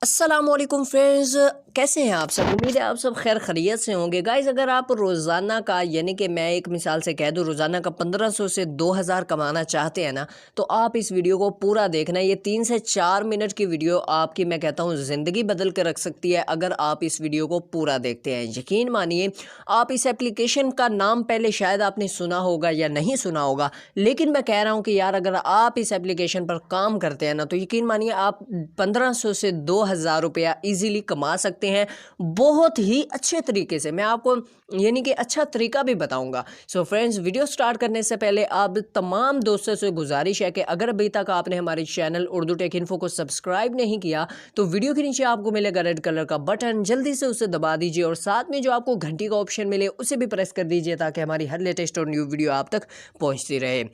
अस्सलामुअलैकुम फ्रेंड्स, कैसे हैं आप सब। उम्मीद है आप सब खैर खैरियत से होंगे। गाइस, अगर आप रोज़ाना का यानी कि मैं एक मिसाल से कह दूं रोज़ाना का 1500 से 2000 कमाना चाहते हैं ना, तो आप इस वीडियो को पूरा देखना। ये 3 से 4 मिनट की वीडियो आपकी मैं कहता हूं ज़िंदगी बदल कर रख सकती है अगर आप इस वीडियो को पूरा देखते हैं। यकीन मानिए, आप इस एप्लीकेशन का नाम पहले शायद आपने सुना होगा या नहीं सुना होगा, लेकिन मैं कह रहा हूँ कि यार अगर आप इस एप्लीकेशन पर काम करते हैं ना, तो यकीन मानिए आप 1500 से 2000 रुपया ईजिली कमा सकते हैं बहुत ही अच्छे तरीके से। मैं आपको यानी कि अच्छा तरीका भी बताऊंगा। सो फ्रेंड्स, वीडियो स्टार्ट करने से पहले आप तमाम दोस्तों से गुजारिश है कि अगर अभी तक आपने हमारे चैनल उर्दू टेक इन्फो को सब्सक्राइब नहीं किया, तो वीडियो के नीचे आपको मिलेगा रेड कलर का बटन, जल्दी से उसे दबा दीजिए और साथ में जो आपको घंटी का ऑप्शन मिले उसे भी प्रेस कर दीजिए ताकि हमारी हर लेटेस्ट और न्यू वीडियो आप तक पहुंचती रहे।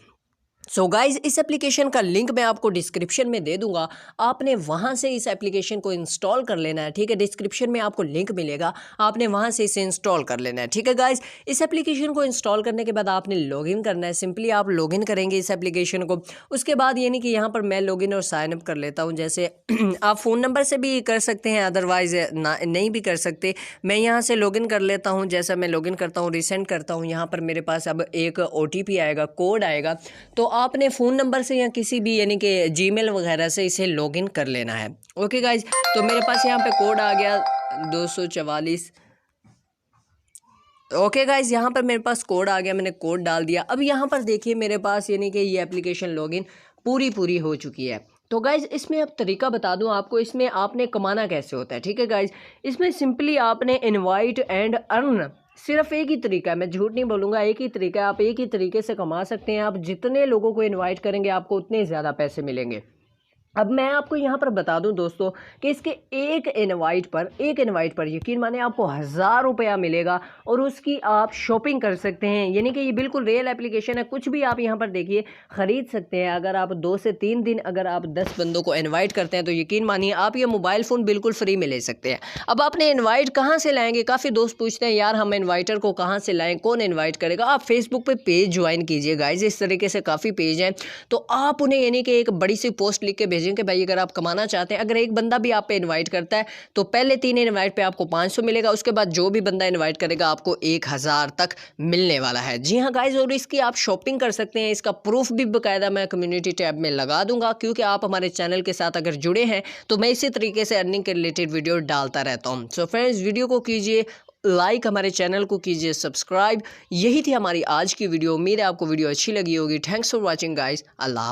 सो गाइज, इस एप्लीकेशन का लिंक मैं आपको डिस्क्रिप्शन में दे दूंगा। आपने वहां से इस एप्लीकेशन को इंस्टॉल कर लेना है, ठीक है। डिस्क्रिप्शन में आपको लिंक मिलेगा, आपने वहां से इसे इंस्टॉल कर लेना है, ठीक है गाइज। इस एप्लीकेशन को इंस्टॉल करने के बाद आपने लॉगिन करना है। सिंपली आप लॉगिन करेंगे इस एप्लीकेशन को। उसके बाद यानी कि यहाँ पर मैं लॉगिन और साइन अप कर लेता हूँ। जैसे आप फ़ोन नंबर से भी कर सकते हैं, अदरवाइज नहीं भी कर सकते। मैं यहाँ से लॉगिन कर लेता हूँ। जैसा मैं लॉगिन करता हूँ, रिसेंट करता हूँ, यहाँ पर मेरे पास अब एक OTP आएगा, कोड आएगा। तो आपने फ़ोन नंबर से या किसी भी यानी कि जीमेल वगैरह से इसे लॉगिन कर लेना है। ओके गाइज, तो मेरे पास यहाँ पे कोड आ गया 244। ओके गाइज, यहाँ पर मेरे पास कोड आ गया, मैंने कोड डाल दिया। अब यहाँ पर देखिए मेरे पास यानी कि ये एप्लीकेशन लॉगिन पूरी हो चुकी है। तो गाइज, इसमें अब तरीका बता दूं आपको, इसमें आपने कमाना कैसे होता है, ठीक है गाइज। इसमें सिंपली आपने इनवाइट एंड अर्न, सिर्फ एक ही तरीका है, मैं झूठ नहीं बोलूँगा, एक ही तरीका है। आप एक ही तरीके से कमा सकते हैं। आप जितने लोगों को इनवाइट करेंगे आपको उतने ज़्यादा पैसे मिलेंगे। अब मैं आपको यहाँ पर बता दूं दोस्तों कि इसके एक इनवाइट पर यकीन माने आपको 1000 रुपया मिलेगा और उसकी आप शॉपिंग कर सकते हैं। यानी कि ये बिल्कुल रियल एप्लीकेशन है। कुछ भी आप यहाँ पर देखिए ख़रीद सकते हैं। अगर आप 2 से 3 दिन अगर आप 10 बंदों को इनवाइट करते हैं तो यकीन मानिए आप ये मोबाइल फ़ोन बिल्कुल फ्री में ले सकते हैं। अब आपने इन्वाइट कहाँ से लाएंगे, काफ़ी दोस्त पूछते हैं यार हम इन्वाइटर को कहाँ से लाएँ, कौन इन्वाइट करेगा। आप फेसबुक पर पेज ज्वाइन कीजिए गाइज, इस तरीके से काफ़ी पेज हैं। तो आप उन्हें यानी कि एक बड़ी सी पोस्ट लिख के भेजें कि भाई अगर आप कमाना चाहते हैं, अगर एक बंदा भी आप पे इनवाइट करता है तो पहले 3 इनवाइट पे आपको 500 मिलेगा। उसके बाद जो भी बंदा इनवाइट करेगा आपको 1000 तक मिलने वाला है। जी हाँ गाइज, और इसकी आप शॉपिंग कर सकते हैं। इसका प्रूफ भी बाकायदा मैं कम्युनिटी टैब में लगा दूंगा, क्योंकि आप हमारे चैनल के साथ अगर जुड़े हैं तो मैं इसी तरीके से अर्निंग के रिलेटेड वीडियो डालता रहता हूँ। सो फ्रेंड्स, वीडियो को कीजिए लाइक, हमारे चैनल को कीजिए सब्सक्राइब। यही थी हमारी आज की वीडियो। उम्मीद है आपको वीडियो अच्छी लगी होगी। Thanks for watching guys. Allah हाफ़िज़।